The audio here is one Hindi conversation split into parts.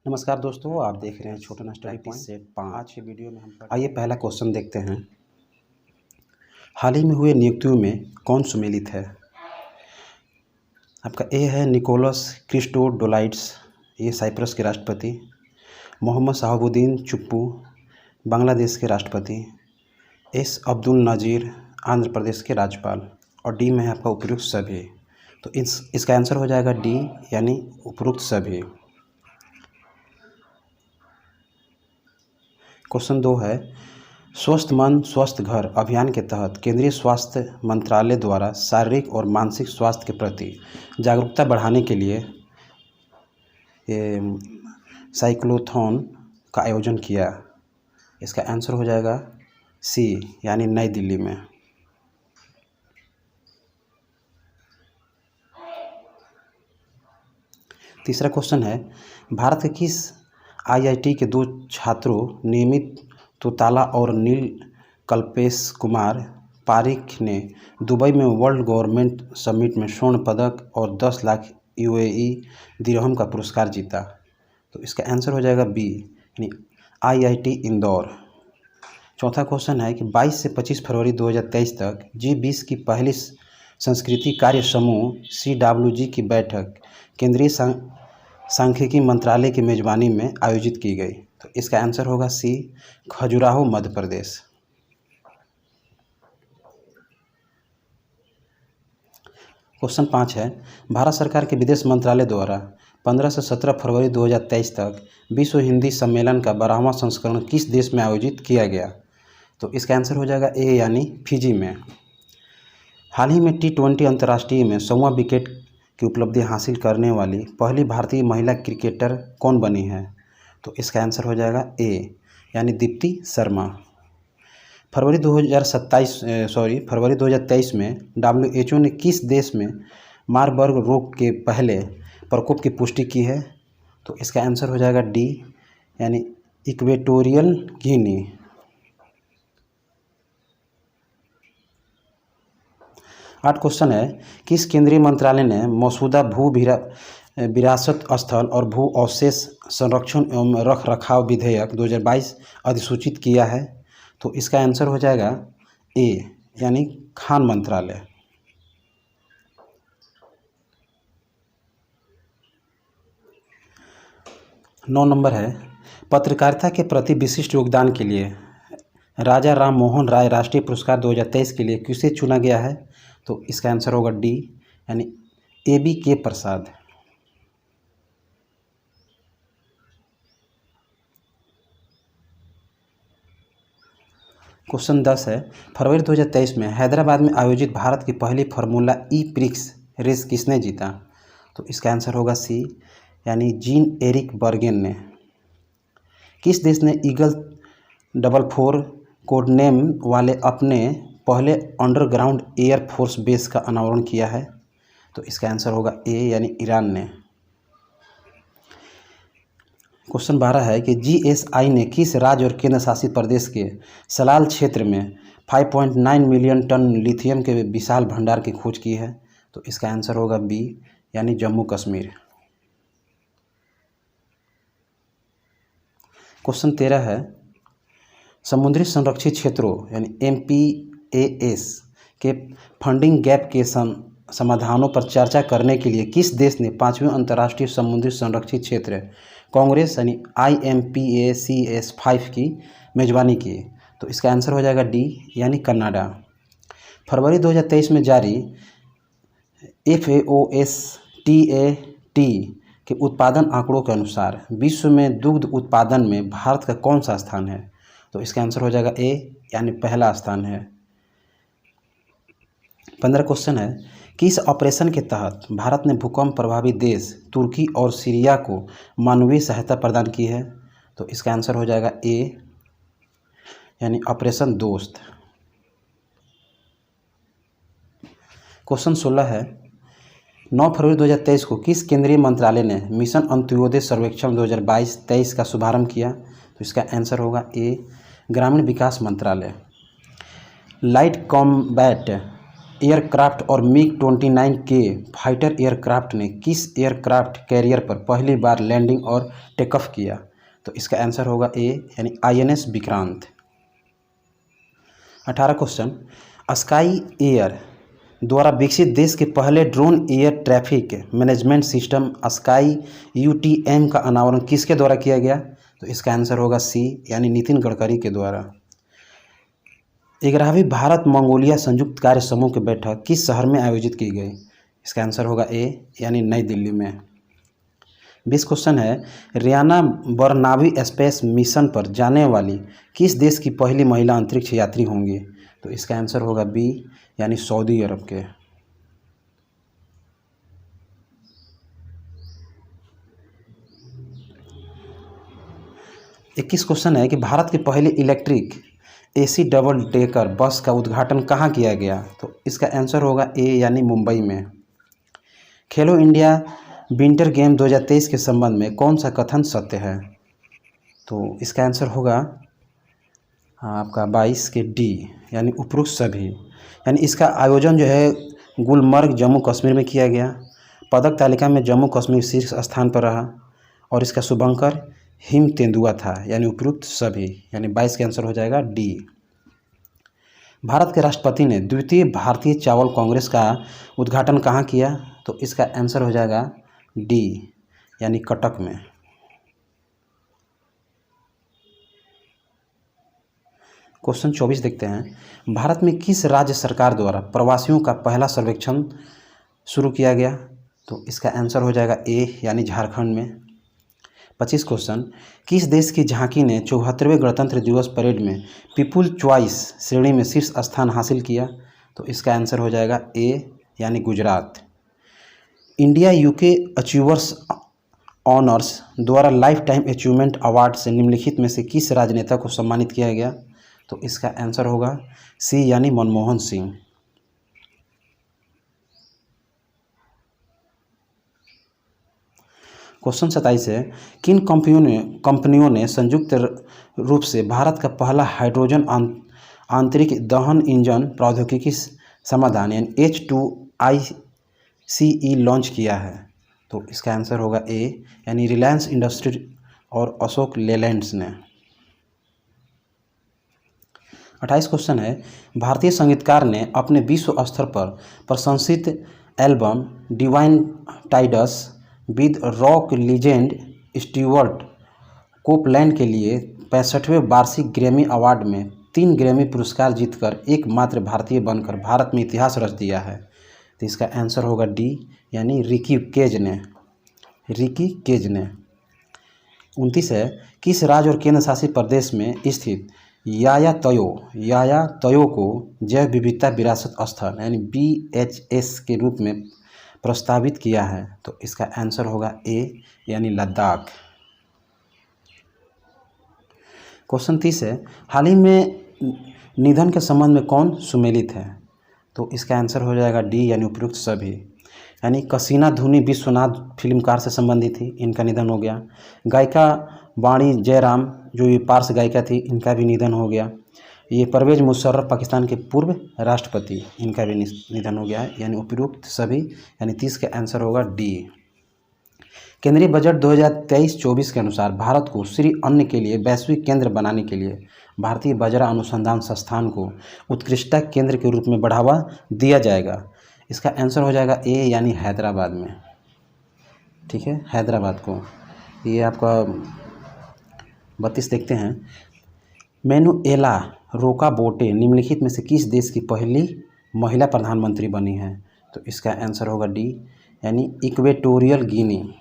नमस्कार दोस्तों, आप देख रहे हैं छोटा स्टडी पॉइंट से 5 के वीडियो में हम आइए पहला क्वेश्चन देखते हैं। हाल ही में हुए नियुक्तियों में कौन सुमेलित है? आपका ए है निकोलस क्रिस्टोडोलाइड्स, ये साइप्रस के राष्ट्रपति। मोहम्मद शहाबुद्दीन चुप्पू, बांग्लादेश के राष्ट्रपति। एस अब्दुल नज़ीर, आंध्र प्रदेश के राज्यपाल। और डी में है आपका उपयुक्त सभी। तो इसका आंसर हो जाएगा डी, यानी उपयुक्त सभी। क्वेश्चन 2 है, स्वस्थ मन स्वस्थ घर अभियान के तहत केंद्रीय स्वास्थ्य मंत्रालय द्वारा शारीरिक और मानसिक स्वास्थ्य के प्रति जागरूकता बढ़ाने के लिए साइक्लोथॉन का आयोजन किया। इसका आंसर हो जाएगा सी, यानी नई दिल्ली में। तीसरा क्वेश्चन है, भारत के किस आईआईटी के 2 छात्रों नियमित तोताला और नील कल्पेश कुमार पारिख ने दुबई में वर्ल्ड गवर्नमेंट समिट में स्वर्ण पदक और 10 लाख यूएई दिरहम का पुरस्कार जीता? तो इसका आंसर हो जाएगा बी, यानी आईआईटी इंदौर। चौथा क्वेश्चन है कि 22 से 25 फरवरी 2023 तक G20 की पहली संस्कृति कार्य समूह CWG की बैठक केंद्रीय सांख्यिकी मंत्रालय की मेजबानी में आयोजित की गई। तो इसका आंसर होगा सी, खजुराहो मध्य प्रदेश। क्वेश्चन 5 है, भारत सरकार के विदेश मंत्रालय द्वारा 15 से 17 फरवरी 2023 तक विश्व हिंदी सम्मेलन का 12वां संस्करण किस देश में आयोजित किया गया? तो इसका आंसर हो जाएगा ए, यानी फिजी में। हाल ही में T20 अंतर्राष्ट्रीय में 100वां विकेट की उपलब्धि हासिल करने वाली पहली भारतीय महिला क्रिकेटर कौन बनी है? तो इसका आंसर हो जाएगा ए, यानी दीप्ति शर्मा। फरवरी 2023 में WHO ने किस देश में मारबर्ग रोग के पहले प्रकोप की पुष्टि की है? तो इसका आंसर हो जाएगा डी, यानी इक्वेटोरियल गिनी। 8 क्वेश्चन है, किस केंद्रीय मंत्रालय ने मौजूदा भू विरासत स्थल और भू अवशेष संरक्षण एवं रख रखाव विधेयक 2022 अधिसूचित किया है? तो इसका आंसर हो जाएगा ए, यानी खान मंत्रालय। नौ नंबर है, पत्रकारिता के प्रति विशिष्ट योगदान के लिए राजा राम मोहन राय राष्ट्रीय पुरस्कार 2023 के लिए किसे चुना गया है? तो इसका आंसर होगा डी, यानी ABK प्रसाद। क्वेश्चन 10 है, फरवरी 2023 में हैदराबाद में आयोजित भारत की पहली फार्मूला ई प्रिक्स रेस किसने जीता? तो इसका आंसर होगा सी, यानी जीन एरिक बर्गेन ने। किस देश ने ईगल 44 कोडनेम वाले अपने पहले अंडरग्राउंड एयर फोर्स बेस का अनावरण किया है? तो इसका आंसर होगा ए, यानी ईरान ने। क्वेश्चन 12 है कि GSI ने किस राज्य और केंद्र शासित प्रदेश के सलाल क्षेत्र में 5.9 मिलियन टन लिथियम के विशाल भंडार की खोज की है? तो इसका आंसर होगा बी, यानी जम्मू कश्मीर। क्वेश्चन 13 है, समुद्री संरक्षित क्षेत्रों यानी MPAS के फंडिंग गैप के समाधानों पर चर्चा करने के लिए किस देश ने 5वें अंतर्राष्ट्रीय समुद्री संरक्षित क्षेत्र कांग्रेस यानी IMPACS5 की मेजबानी की? तो इसका आंसर हो जाएगा डी, यानी कनाडा। फरवरी 2023 में जारी FAOSTAT के उत्पादन आंकड़ों के अनुसार विश्व में दुग्ध उत्पादन में भारत का कौन सा स्थान है? तो इसका आंसर हो जाएगा ए, यानी पहला स्थान है। 15 क्वेश्चन है, किस ऑपरेशन के तहत भारत ने भूकंप प्रभावित देश तुर्की और सीरिया को मानवीय सहायता प्रदान की है? तो इसका आंसर हो जाएगा ए, यानी ऑपरेशन दोस्त। क्वेश्चन 16 है, 9 फरवरी 2023 को किस केंद्रीय मंत्रालय ने मिशन अंत्योदय सर्वेक्षण 2022-23 का शुभारंभ किया? तो इसका आंसर होगा ए, ग्रामीण विकास मंत्रालय। लाइट कॉम्बैट एयरक्राफ्ट और MiG-29 के फाइटर एयरक्राफ्ट ने किस एयरक्राफ्ट कैरियर पर पहली बार लैंडिंग और टेकऑफ किया? तो इसका आंसर होगा ए यानी INS Vikrant. 18 question, sky air द्वारा विकसित देश के पहले drone air traffic management system sky UTM का अनावरण किसके द्वारा किया गया? तो इसका आंसर होगा सी यानी नितिन गडकरी के द्वारा। 11वीं भारत मंगोलिया संयुक्त कार्य समूह की बैठक किस शहर में आयोजित की गई? इसका आंसर होगा ए यानी नई दिल्ली में। 20 क्वेश्चन है, रियाना बरनाबी स्पेस मिशन पर जाने वाली किस देश की पहली महिला अंतरिक्ष यात्री होंगी? तो इसका आंसर होगा बी यानी सऊदी अरब के। 21 क्वेश्चन है कि भारत की पहली electric AC double decker bus का उद्घाटन कहाँ किया गया? तो इसका आंसर होगा ए यानी मुंबई में। खेलो इंडिया विंटर गेम 2023 के संबंध में कौन सा कथन सत्य है? तो इसका आंसर होगा आपका 22 के डी यानी उपरोक्त सभी। यानी इसका आयोजन जो है गुलमर्ग जम्मू कश्मीर में किया गया। पदक तालिका में जम्मू कश्मीर शीर्ष स्थान पर रहा और इसका शुभंकर हिम तेंदुआ था यानी उपरोक्त सभी। यानी 22 के आंसर हो जाएगा डी। भारत के राष्ट्रपति ने द्वितीय भारतीय चावल कांग्रेस का उद्घाटन कहाँ किया? तो इसका आंसर हो जाएगा डी यानी कटक में। क्वेश्चन 24 देखते हैं, भारत में किस राज्य सरकार द्वारा प्रवासियों का पहला सर्वेक्षण शुरू किया गया? तो इसका आंसर हो जाएगा ए यानी झारखंड में। 25 क्वेश्चन, किस देश की झांकी ने 74वें गणतंत्र दिवस परेड में पीपुल चॉइस श्रेणी में शीर्ष स्थान हासिल किया? तो इसका आंसर हो जाएगा ए यानी Gujarat. India UK achievers honours द्वारा लाइफ टाइम अचीवमेंट अवार्ड से निम्नलिखित में से किस राजनेता को सम्मानित किया गया? तो इसका आंसर होगा सी यानी मनमोहन सिंह। क्वेश्चन 27 है, किन कंपनियों ने संयुक्त रूप से भारत का पहला हाइड्रोजन आंतरिक दहन इंजन प्रौद्योगिकी समाधान यानी H2ICE लॉन्च किया है? तो इसका आंसर होगा ए यानी रिलायंस इंडस्ट्री और अशोक लेलैंड्स ने। 28 क्वेश्चन है, भारतीय संगीतकार ने अपने विश्व स्तर पर प्रशंसित album Divine Tides with rock legend Stewart Copeland के लिए 65वें वार्षिक ग्रैमी अवार्ड में 3 ग्रैमी पुरस्कार जीतकर एकमात्र भारतीय बनकर भारत में इतिहास रच दिया है। तो इसका आंसर होगा डी यानी रिकी केज ने। 29 है, किस राज्य और केंद्र शासित प्रदेश में स्थित याया तयो को जैव विविधता विरासत स्थल यानी BHS के रूप में प्रस्तावित किया है? तो इसका आंसर होगा ए यानी लद्दाख। क्वेश्चन 30 है, हाल ही में निधन के संबंध में कौन सुमेलित है? तो इसका आंसर हो जाएगा डी यानी उपयुक्त सभी। यानी कसीना धुनी विश्वनाथ फिल्मकार से संबंधित थी, इनका निधन हो गया। गायिका वाणी जयराम जो ये पार्श्व गायिका थी, इनका भी निधन हो गया। ये परवेज मुशर्रफ पाकिस्तान के पूर्व राष्ट्रपति, इनका भी निधन हो गया है। यानी उपयुक्त सभी। यानी 30 का आंसर होगा डी। केंद्रीय बजट 2023-24 के अनुसार भारत को श्री अन्न के लिए वैश्विक केंद्र बनाने के लिए भारतीय बाजरा अनुसंधान संस्थान को उत्कृष्टता केंद्र के रूप में बढ़ावा दिया जाएगा। इसका आंसर हो जाएगा ए यानी हैदराबाद में। ठीक है, हैदराबाद को। ये आपका 32 देखते हैं, मैनुएला रोकाबोटे निम्नलिखित में से किस देश की पहली महिला प्रधानमंत्री बनी है? तो इसका आंसर होगा डी यानी इक्वेटोरियल गिनी।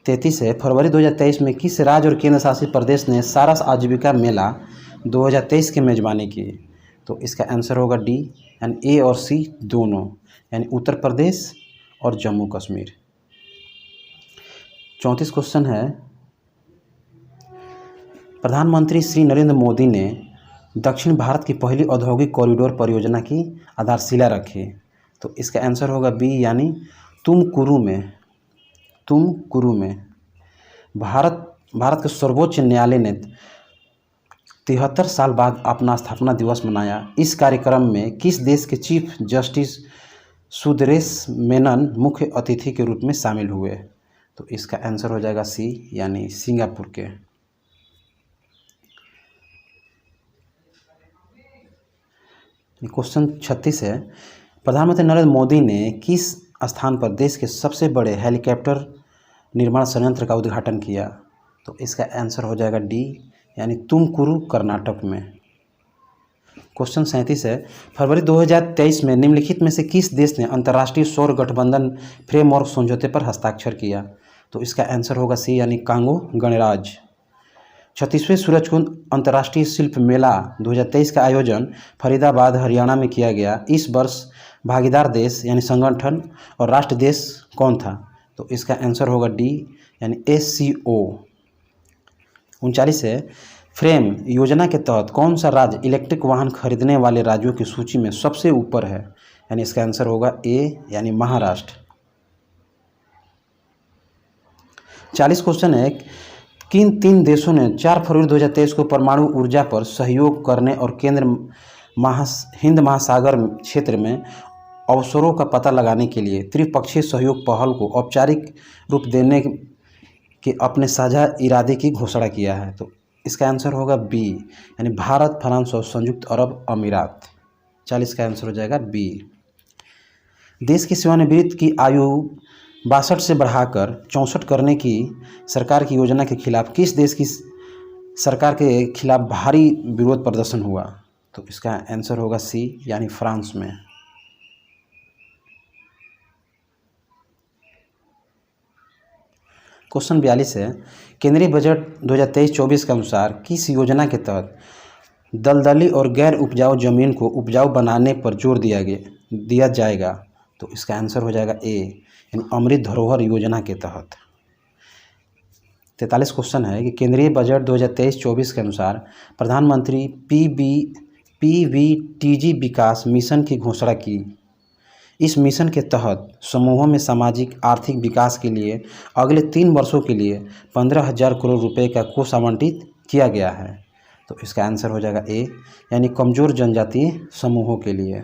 33 है, फरवरी 2023 में किस राज्य और केंद्र शासित प्रदेश ने सारस आजीविका मेला 2023 की मेजबानी की? तो इसका आंसर होगा डी यानी ए और सी दोनों, यानी उत्तर प्रदेश और जम्मू कश्मीर। 34 क्वेश्चन है, प्रधानमंत्री श्री नरेंद्र मोदी ने दक्षिण भारत की पहली औद्योगिक कॉरिडोर परियोजना की आधारशिला रखी। तो इसका आंसर होगा बी यानी तुमकुरू में। भारत के सर्वोच्च न्यायालय ने 73 साल बाद अपना स्थापना दिवस मनाया। इस कार्यक्रम में किस देश के चीफ जस्टिस सुदेश मेनन मुख्य अतिथि के रूप में शामिल हुए? तो इसका आंसर हो जाएगा सी, यानी सिंगापुर के। क्वेश्चन 36 है, प्रधानमंत्री नरेंद्र मोदी ने किस स्थान पर देश के सबसे बड़े हेलीकॉप्टर निर्माण संयंत्र का उद्घाटन किया? तो इसका आंसर हो जाएगा डी, यानी तुमकुरू, कर्नाटक में। क्वेश्चन 37 है, फरवरी 2023 में निम्नलिखित में से किस देश ने अंतर्राष्ट्रीय सौर गठबंधन फ्रेमवर्क समझौते पर हस्ताक्षर किया? तो इसका आंसर होगा सी, यानी कांगो गणराज्य। 36वें सूरजकुंड अंतर्राष्ट्रीय शिल्प मेला 2023 का आयोजन फरीदाबाद, हरियाणा में किया गया। इस वर्ष भागीदार देश यानी संगठन और राष्ट्र देश कौन था? तो इसका आंसर होगा डी, यानी SCO। 39 है, फ्रेम योजना के तहत कौन सा राज्य इलेक्ट्रिक वाहन खरीदने वाले राज्यों की सूची में सबसे ऊपर है? यानी इसका आंसर होगा ए, यानी महाराष्ट्र। 40 क्वेश्चन है, किन 3 देशों ने 4 फरवरी 2023 को परमाणु ऊर्जा पर सहयोग करने और हिंद महासागर क्षेत्र में अवसरों का पता लगाने के लिए त्रिपक्षीय सहयोग पहल को औपचारिक रूप देने के अपने साझा इरादे की घोषणा किया है? तो इसका आंसर होगा बी, यानी भारत, फ्रांस और संयुक्त अरब अमीरात। 40 का आंसर हो जाएगा बी। देश की सेवानिवृत्त की आयु 62 से बढ़ाकर 64 करने की सरकार की योजना के खिलाफ किस देश की सरकार के खिलाफ भारी विरोध प्रदर्शन हुआ? तो इसका आंसर होगा सी, यानी फ्रांस में। क्वेश्चन 42 है, केंद्रीय बजट 2023-24 के अनुसार किस योजना के तहत दलदली और गैर उपजाऊ जमीन को उपजाऊ बनाने पर जोर दिया जाएगा? तो इसका आंसर हो जाएगा ए, यानी अमृत धरोहर योजना के तहत। 43 क्वेश्चन है कि केंद्रीय बजट 2023-24 के अनुसार प्रधानमंत्री PVTG विकास मिशन की घोषणा की। इस मिशन के तहत समूहों में सामाजिक आर्थिक विकास के लिए अगले 3 वर्षों के लिए 15,000 करोड़ रुपए का कोष आवंटित किया गया है। तो इसका आंसर हो जाएगा ए, यानी कमजोर जनजातीय समूहों के लिए।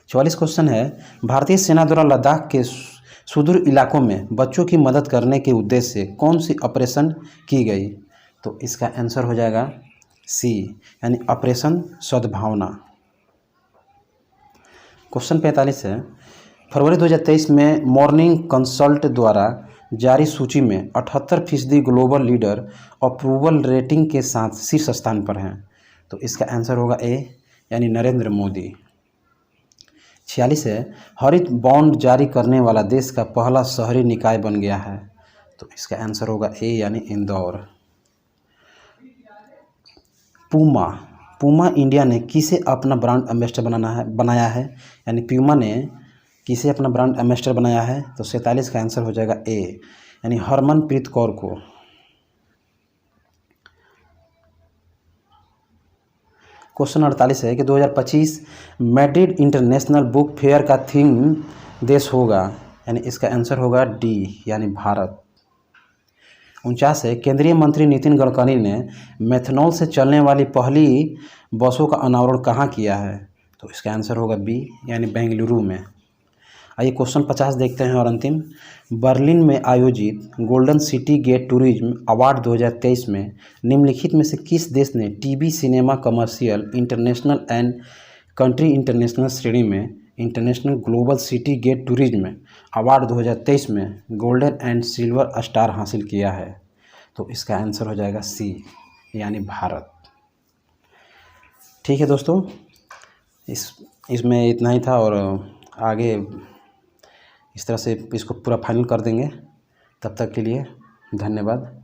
44 क्वेश्चन है, भारतीय सेना द्वारा लद्दाख के सुदूर इलाकों में बच्चों की मदद करने के उद्देश्य से कौन सी ऑपरेशन की गई? तो इसका आंसर हो जाएगा सी, यानी ऑपरेशन सद्भावना। क्वेश्चन 45 है, फरवरी 2023 में मॉर्निंग कंसल्ट द्वारा जारी सूची में 78% ग्लोबल लीडर अप्रूवल रेटिंग के साथ शीर्ष स्थान पर हैं। तो इसका आंसर होगा ए, यानी नरेंद्र मोदी। 46 है, हरित बॉन्ड जारी करने वाला देश का पहला शहरी निकाय बन गया है। तो इसका आंसर होगा ए, यानी इंदौर। पूमा इंडिया ने किसे अपना ब्रांड एम्बेसडर बनाया है? यानी प्यूमा ने किसे अपना ब्रांड एम्बेसडर बनाया है? तो 47 का आंसर हो जाएगा ए, यानी हरमनप्रीत कौर को। क्वेश्चन 48 है कि 2025 मैड्रिड इंटरनेशनल बुक फेयर का थीम देश होगा, यानी इसका आंसर होगा डी, यानी भारत। 49 है, केंद्रीय मंत्री नितिन गडकरी ने मेथनॉल से चलने वाली पहली बसों का अनावरण कहाँ किया है? तो इसका आंसर होगा बी, यानी बेंगलुरु में। आइए क्वेश्चन 50 देखते हैं और अंतिम। बर्लिन में आयोजित golden city gate tourism award 2023 में निम्नलिखित में से किस देश ने TV cinema commercial international and country international श्रेणी में international global city gate tourism award 2023 में गोल्डन एंड सिल्वर स्टार हासिल किया है? तो इसका आंसर हो जाएगा सी, यानी भारत। ठीक है दोस्तों, इसमें इतना ही था और आगे इस तरह से इसको पूरा फाइनल कर देंगे। तब तक के लिए धन्यवाद।